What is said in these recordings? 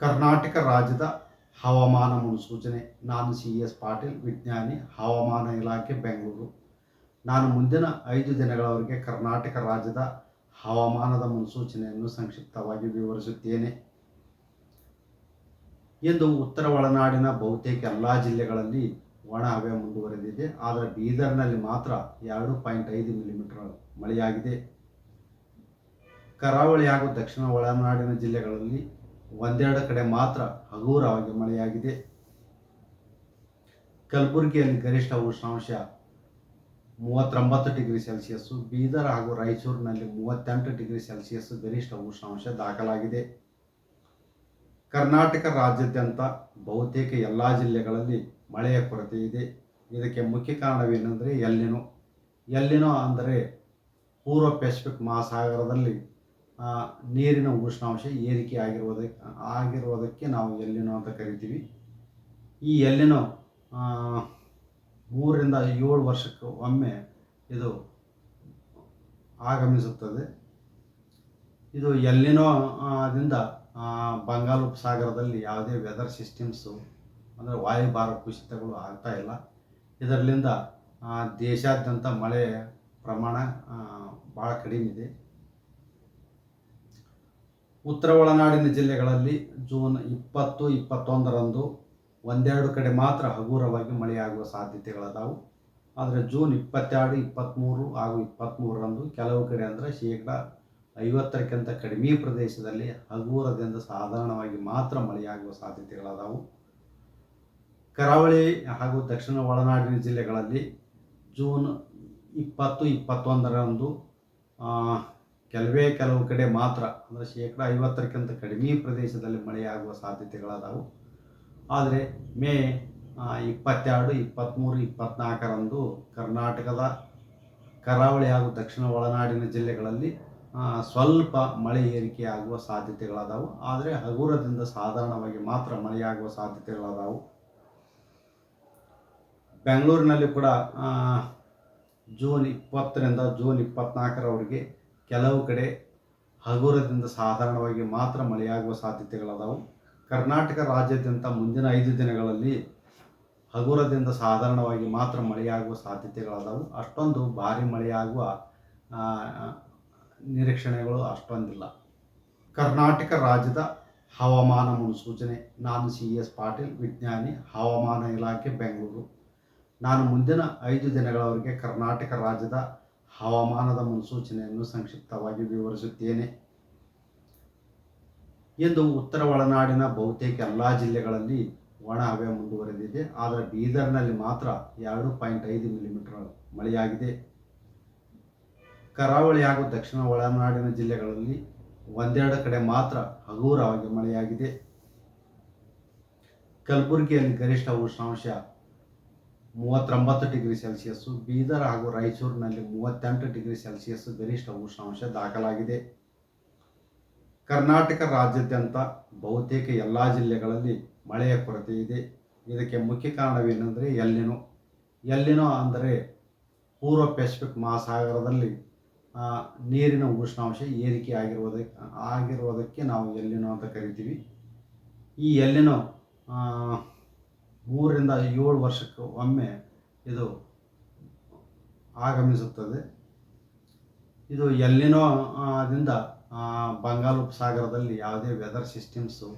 ಕರ್ನಾಟಕ ರಾಜ್ಯದ ಹವಾಮಾನ ಮುನ್ಸೂಚನೆ. ನಾನು CS ಪಾಟೀಲ್, ವಿಜ್ಞಾನಿ, ಹವಾಮಾನ ಇಲಾಖೆ, ಬೆಂಗಳೂರು. ನಾನು ಮುಂದಿನ 5 ದಿನಗಳವರೆಗೆ ಕರ್ನಾಟಕ ರಾಜ್ಯದ ಹವಾಮಾನದ ಮುನ್ಸೂಚನೆಯನ್ನು ಸಂಕ್ಷಿಪ್ತವಾಗಿ ವಿವರಿಸುತ್ತೇನೆ. ಇಂದು ಉತ್ತರ ಒಳನಾಡಿನ ಬಹುತೇಕ ಎಲ್ಲ ಜಿಲ್ಲೆಗಳಲ್ಲಿ ಒಣ ಹವೆ ಮುಂದುವರೆದಿದೆ. ಆದರೆ ಬೀದರ್ನಲ್ಲಿ ಮಾತ್ರ 2.5 ಮಿಲಿಮೀಟರ್ ಮಳೆಯಾಗಿದೆ. ಕರಾವಳಿ ಹಾಗೂ ದಕ್ಷಿಣ ಒಳನಾಡಿನ ಜಿಲ್ಲೆಗಳಲ್ಲಿ ಒಂದೆರಡು ಕಡೆ ಮಾತ್ರ ಹಗುರವಾಗಿ ಮಳೆಯಾಗಿದೆ. ಕಲಬುರಗಿಯಲ್ಲಿ ಗರಿಷ್ಠ ಉಷ್ಣಾಂಶ 39 ಡಿಗ್ರಿ ಸೆಲ್ಸಿಯಸ್ಸು, ಬೀದರ್ ಹಾಗೂ ರಾಯಚೂರಿನಲ್ಲಿ 38 ಡಿಗ್ರಿ ಸೆಲ್ಸಿಯಸ್ ಗರಿಷ್ಠ ಉಷ್ಣಾಂಶ ದಾಖಲಾಗಿದೆ. ಕರ್ನಾಟಕ ರಾಜ್ಯಾದ್ಯಂತ ಬಹುತೇಕ ಎಲ್ಲ ಜಿಲ್ಲೆಗಳಲ್ಲಿ ಮಳೆಯ ಕೊರತೆ ಇದೆ. ಇದಕ್ಕೆ ಮುಖ್ಯ ಕಾರಣವೇನೆಂದರೆ ಎಲ್ಲಿನೋ ಅಂದರೆ ಪೂರ್ವ ಪೆಸಿಫಿಕ್ ಮಹಾಸಾಗರದಲ್ಲಿ ನೀರಿನ ಉಷ್ಣಾಂಶ ಏರಿಕೆ ಆಗಿರುವುದಕ್ಕೆ ನಾವು ಎಲ್ಲಿನೋ ಅಂತ ಕರಿತೀವಿ. ಈ ಎಲ್ಲಿನೋ 3 ರಿಂದ 7 ವರ್ಷಕ್ಕೆ ಒಮ್ಮೆ ಇದು ಆಗಮಿಸುತ್ತದೆ. ಇದು ಎಲ್ಲಿನೋ ದಿಂದ ಬಂಗಾಳ ಉಪಸಾಗರದಲ್ಲಿ ಯಾವುದೇ ವೆದರ್ ಸಿಸ್ಟಮ್ಸು ಅಂದರೆ ವಾಯುಭಾರ ಕುಸಿತಗಳು ಆಗ್ತಾ ಇಲ್ಲ. ಇದರಿಂದ ದೇಶಾದ್ಯಂತ ಮಳೆ ಪ್ರಮಾಣ ಭಾಳ ಕಡಿಮೆ ಇದೆ. ಉತ್ತರ ಒಳನಾಡಿನ ಜಿಲ್ಲೆಗಳಲ್ಲಿ ಜೂನ್ 20-21ರಂದು ಒಂದೆರಡು ಕಡೆ ಮಾತ್ರ ಹಗುರವಾಗಿ ಮಳೆಯಾಗುವ ಸಾಧ್ಯತೆಗಳದಾವು. ಆದರೆ ಜೂನ್ 22, 23 ಹಾಗೂ 23ರಂದು ಕೆಲವು ಕಡೆ ಅಂದರೆ 50%ಕ್ಕಿಂತ ಕಡಿಮೆ ಪ್ರದೇಶದಲ್ಲಿ ಹಗುರದಿಂದ ಸಾಧಾರಣವಾಗಿ ಮಾತ್ರ ಮಳೆಯಾಗುವ ಸಾಧ್ಯತೆಗಳದಾವು. ಕರಾವಳಿ ಹಾಗೂ ದಕ್ಷಿಣ ಒಳನಾಡಿನ ಜಿಲ್ಲೆಗಳಲ್ಲಿ ಜೂನ್ 20-21ರಂದು ಕೆಲವು ಕಡೆ ಮಾತ್ರ ಅಂದರೆ 50%ಕ್ಕಿಂತ ಕಡಿಮೆ ಪ್ರದೇಶದಲ್ಲಿ ಮಳೆಯಾಗುವ ಸಾಧ್ಯತೆಗಳದಾವು. ಆದರೆ ಮೇ 22, 23, 24ರಂದು ಕರ್ನಾಟಕದ ಕರಾವಳಿ ಹಾಗೂ ದಕ್ಷಿಣ ಒಳನಾಡಿನ ಜಿಲ್ಲೆಗಳಲ್ಲಿ ಸ್ವಲ್ಪ ಮಳೆ ಏರಿಕೆಯಾಗುವ ಸಾಧ್ಯತೆಗಳದಾವು. ಆದರೆ ಹಗುರದಿಂದ ಸಾಧಾರಣವಾಗಿ ಮಾತ್ರ ಮಳೆಯಾಗುವ ಸಾಧ್ಯತೆಗಳದಾವು. ಬೆಂಗಳೂರಿನಲ್ಲಿ ಕೂಡ ಜೂನ್ 20ರಿಂದ ಜೂನ್ 24ರವರೆಗೆ ಕೆಲವು ಕಡೆ ಹಗುರದಿಂದ ಸಾಧಾರಣವಾಗಿ ಮಾತ್ರ ಮಳೆಯಾಗುವ ಸಾಧ್ಯತೆಗಳದಾವು. ಕರ್ನಾಟಕ ರಾಜ್ಯಾದ್ಯಂತ ಮುಂದಿನ 5 ದಿನಗಳಲ್ಲಿ ಹಗುರದಿಂದ ಸಾಧಾರಣವಾಗಿ ಮಾತ್ರ ಮಳೆಯಾಗುವ ಸಾಧ್ಯತೆಗಳದಾವು. ಅಷ್ಟೊಂದು ಭಾರಿ ಮಳೆಯಾಗುವ ನಿರೀಕ್ಷಣೆಗಳು ಅಷ್ಟೊಂದಿಲ್ಲ. ಕರ್ನಾಟಕ ರಾಜ್ಯದ ಹವಾಮಾನ ಮುನ್ಸೂಚನೆ. ನಾನು CS ಪಾಟೀಲ್, ವಿಜ್ಞಾನಿ, ಹವಾಮಾನ ಇಲಾಖೆ, ಬೆಂಗಳೂರು. ನಾನು ಮುಂದಿನ 5 ದಿನಗಳವರೆಗೆ ಕರ್ನಾಟಕ ರಾಜ್ಯದ ಹವಾಮಾನದ ಮುನ್ಸೂಚನೆಯನ್ನು ಸಂಕ್ಷಿಪ್ತವಾಗಿ ವಿವರಿಸುತ್ತೇನೆ. ಇಂದು ಉತ್ತರ ಒಳನಾಡಿನ ಬಹುತೇಕ ಎಲ್ಲ ಜಿಲ್ಲೆಗಳಲ್ಲಿ ಒಣ ಹವೆ ಮುಂದುವರೆದಿದೆ. ಆದರೆ ಬೀದರ್ನಲ್ಲಿ ಮಾತ್ರ 2.5 ಮಿಲಿಮೀಟರ್ ಮಳೆಯಾಗಿದೆ. ಕರಾವಳಿ ಹಾಗೂ ದಕ್ಷಿಣ ಒಳನಾಡಿನ ಜಿಲ್ಲೆಗಳಲ್ಲಿ ಒಂದೆರಡು ಕಡೆ ಮಾತ್ರ ಹಗುರವಾಗಿ ಮಳೆಯಾಗಿದೆ. ಕಲಬುರಗಿಯಲ್ಲಿ ಗರಿಷ್ಠ ಉಷ್ಣಾಂಶ 39 ಡಿಗ್ರಿ ಸೆಲ್ಸಿಯಸ್ಸು, ಬೀದರ್ ಹಾಗೂ ರಾಯಚೂರಿನಲ್ಲಿ 38 ಡಿಗ್ರಿ ಸೆಲ್ಸಿಯಸ್ ಗರಿಷ್ಠ ಉಷ್ಣಾಂಶ ದಾಖಲಾಗಿದೆ. ಕರ್ನಾಟಕ ರಾಜ್ಯಾದ್ಯಂತ ಬಹುತೇಕ ಎಲ್ಲ ಜಿಲ್ಲೆಗಳಲ್ಲಿ ಮಳೆಯ ಕೊರತೆ ಇದೆ. ಇದಕ್ಕೆ ಮುಖ್ಯ ಕಾರಣವೇನೆಂದರೆ ಎಲ್ಲಿನೋ ಅಂದರೆ ಪೂರ್ವ ಪೆಸಿಫಿಕ್ ಮಹಾಸಾಗರದಲ್ಲಿ ನೀರಿನ ಉಷ್ಣಾಂಶ ಏರಿಕೆ ಆಗಿರುವುದಕ್ಕೆ ನಾವು ಎಲ್ಲಿನೋ ಅಂತ ಕರಿತೀವಿ. ಈ ಎಲ್ಲಿನೋ 3 ರಿಂದ 7 ವರ್ಷಕ್ಕೆ ಒಮ್ಮೆ ಇದು ಆಗಮಿಸುತ್ತದೆ. ಇದು ಎಲ್ಲಿನೋ ದಿಂದ ಬಂಗಾಳ ಉಪಸಾಗರದಲ್ಲಿ ಯಾವುದೇ ವೆದರ್ ಸಿಸ್ಟಮ್ಸು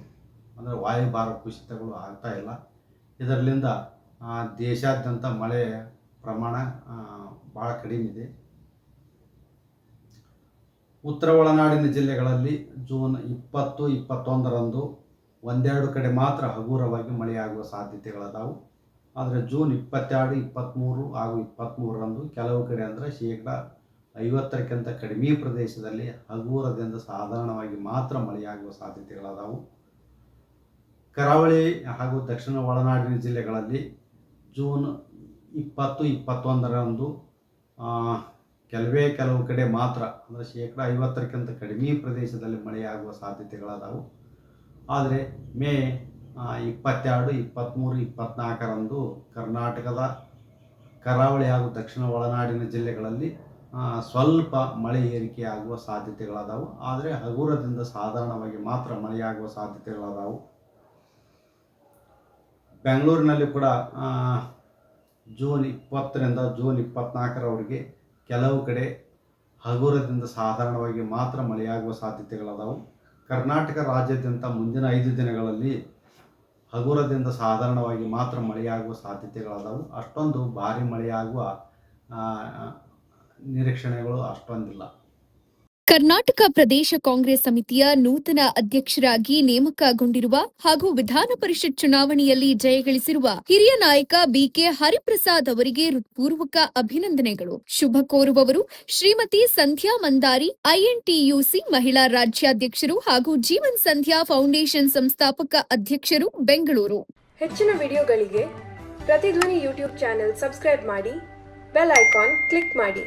ಅಂದರೆ ವಾಯುಭಾರ ಕುಸಿತಗಳು ಆಗ್ತಾ ಇಲ್ಲ. ಇದರಿಂದ ದೇಶಾದ್ಯಂತ ಮಳೆ ಪ್ರಮಾಣ ಭಾಳ ಕಡಿಮೆ ಇದೆ. ಉತ್ತರ ಒಳನಾಡಿನ ಜಿಲ್ಲೆಗಳಲ್ಲಿ ಜೂನ್ 20-21ರಂದು ಒಂದೆರಡು ಕಡೆ ಮಾತ್ರ ಹಗುರವಾಗಿ ಮಳೆಯಾಗುವ ಸಾಧ್ಯತೆಗಳದಾವು. ಆದರೆ ಜೂನ್ 22, 23 ಹಾಗೂ 23ರಂದು ಕೆಲವು ಕಡೆ ಅಂದರೆ 50%ಕ್ಕಿಂತ ಕಡಿಮೆ ಪ್ರದೇಶದಲ್ಲಿ ಹಗುರದಿಂದ ಸಾಧಾರಣವಾಗಿ ಮಾತ್ರ ಮಳೆಯಾಗುವ ಸಾಧ್ಯತೆಗಳದಾವು. ಕರಾವಳಿ ಹಾಗೂ ದಕ್ಷಿಣ ಒಳನಾಡಿನ ಜಿಲ್ಲೆಗಳಲ್ಲಿ ಜೂನ್ 20-21ರಂದು ಕೆಲವು ಕಡೆ ಮಾತ್ರ ಅಂದರೆ 50%ಕ್ಕಿಂತ ಕಡಿಮೆ ಪ್ರದೇಶದಲ್ಲಿ ಮಳೆಯಾಗುವ ಸಾಧ್ಯತೆಗಳದಾವು. ಆದರೆ ಮೇ 22, 23, 24ರಂದು ಕರ್ನಾಟಕದ ಕರಾವಳಿ ಹಾಗೂ ದಕ್ಷಿಣ ಒಳನಾಡಿನ ಜಿಲ್ಲೆಗಳಲ್ಲಿ ಸ್ವಲ್ಪ ಮಳೆ ಏರಿಕೆಯಾಗುವ ಸಾಧ್ಯತೆಗಳದಾವು. ಆದರೆ ಹಗುರದಿಂದ ಸಾಧಾರಣವಾಗಿ ಮಾತ್ರ ಮಳೆಯಾಗುವ ಸಾಧ್ಯತೆಗಳದಾವು. ಬೆಂಗಳೂರಿನಲ್ಲಿ ಕೂಡ ಜೂನ್ 20ರಿಂದ ಜೂನ್ 24ರವರೆಗೆ ಕೆಲವು ಕಡೆ ಹಗುರದಿಂದ ಸಾಧಾರಣವಾಗಿ ಮಾತ್ರ ಮಳೆಯಾಗುವ ಸಾಧ್ಯತೆಗಳದಾವು. ಕರ್ನಾಟಕ ರಾಜ್ಯಾದ್ಯಂತ ಮುಂದಿನ 5 ದಿನಗಳಲ್ಲಿ ಹಗುರದಿಂದ ಸಾಧಾರಣವಾಗಿ ಮಾತ್ರ ಮಳೆಯಾಗುವ ಸಾಧ್ಯತೆಗಳದಾವು. ಅಷ್ಟೊಂದು ಭಾರಿ ಮಳೆಯಾಗುವ ನಿರೀಕ್ಷಣೆಗಳು ಅಷ್ಟೊಂದಿಲ್ಲ. ಕರ್ನಾಟಕ ಪ್ರದೇಶ ಕಾಂಗ್ರೆಸ್ ಸಮಿತಿಯ ನೂತನ ಅಧ್ಯಕ್ಷರಾಗಿ ನೇಮಕಗೊಂಡಿರುವ ಹಾಗೂ ವಿಧಾನ ಪರಿಷತ್ ಚುನಾವಣೆಯಲ್ಲಿ ಜಯಗಳಿಸಿರುವ ಹಿರಿಯ ನಾಯಕ ಬಿಕೆ ಹರಿಪ್ರಸಾದ್ ಅವರಿಗೆ ಹೃತ್ಪೂರ್ವಕ ಅಭಿನಂದನೆಗಳು. ಶುಭ ಕೋರುವವರು ಶ್ರೀಮತಿ ಸಂಧ್ಯಾ ಮಂದಾರಿ, ಐಎನ್ಟಿಯುಸಿ ಮಹಿಳಾ ರಾಜ್ಯಾಧ್ಯಕ್ಷರು ಹಾಗೂ ಜೀವನ್ ಸಂಧ್ಯಾ ಫೌಂಡೇಶನ್ ಸಂಸ್ಥಾಪಕ ಅಧ್ಯಕ್ಷರು, ಬೆಂಗಳೂರು. ಹೆಚ್ಚಿನ ವಿಡಿಯೋಗಳಿಗೆ ಪ್ರತಿಧ್ವನಿ ಯೂಟ್ಯೂಬ್ ಚಾನೆಲ್ ಸಬ್ಸ್ಕ್ರೈಬ್ ಮಾಡಿ, ಬೆಲ್ ಐಕಾನ್ ಕ್ಲಿಕ್ ಮಾಡಿ.